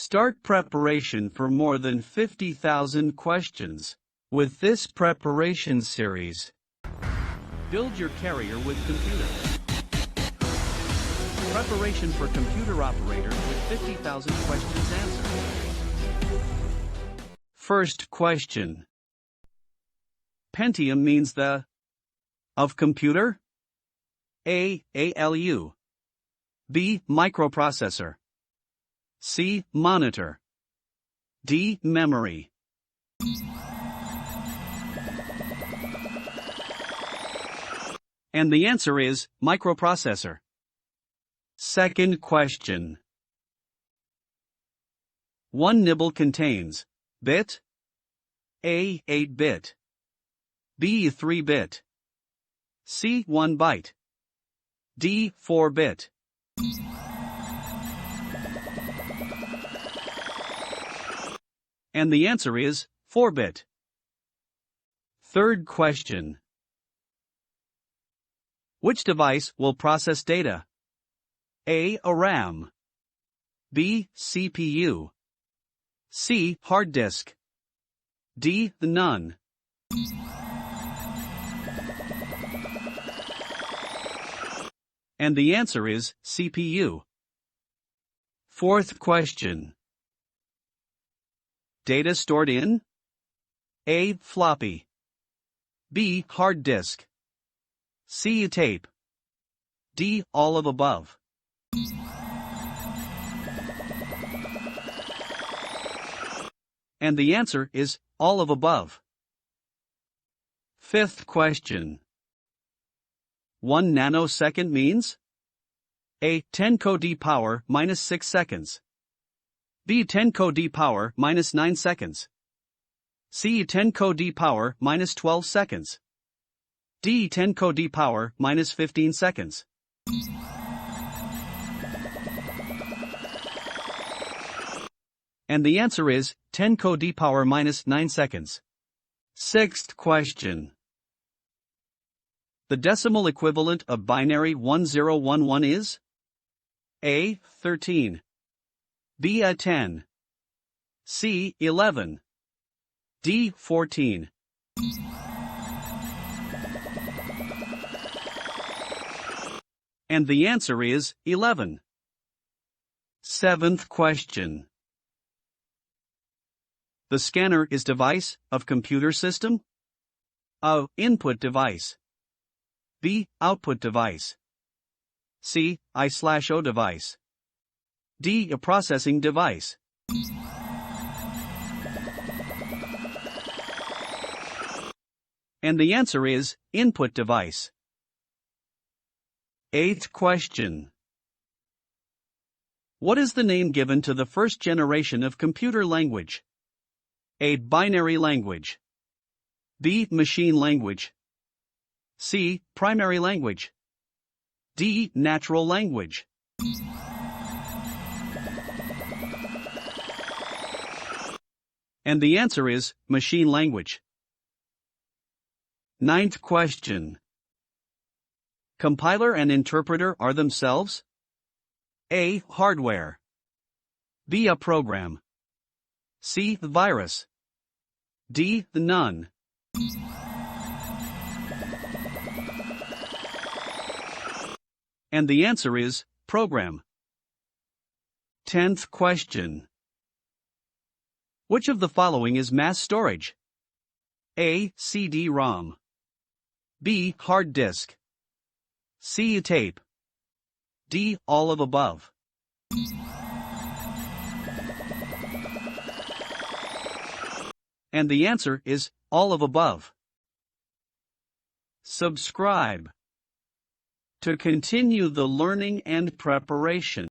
Start preparation for more than 50,000 questions. With this preparation series, build your career with computer. Preparation for computer operator with 50,000 questions answered. First question. Pentium means the of computer? A. ALU. B. Microprocessor. C. Monitor. D. Memory. And the answer is microprocessor. Second question. One nibble contains bit? A. 8-bit. B. 3-bit. C. 1 byte. D. 4-bit. And the answer is 4-bit. Third question. Which device will process data? A. RAM. B. CPU. C. Hard disk. D. None. And the answer is CPU. Fourth question. Data stored in A. Floppy. B. Hard disk. C. Tape. D. All of above. And the answer is all of above. Fifth question. 1 nanosecond means A. 10 d power minus 6 seconds. B. 10 d power minus 9 seconds. C. 10 d power minus 12 seconds. D. 10 d power minus 15 seconds. And the answer is 10 d power minus 9 seconds. Sixth question. The decimal equivalent of binary 1011 is A. 13. B. 10. C. 11. D. 14. And the answer is 11. Seventh question. The scanner is device of computer system? A. Input device. B. Output device. C. I/O device. D. A processing device. And the answer is input device. Eighth question. What is the name given to the first generation of computer language? A. Binary language. B. Machine language. C. Primary language. D. Natural language. And the answer is machine language. Ninth question. Compiler and interpreter are themselves A. Hardware. B. A program. C. The virus. D. The none. And the answer is program. 10th question. Which of the following is mass storage? A. CD-ROM. B. Hard disk. C. Tape. D. All of above. And the answer is all of above. Subscribe to continue the learning and preparation.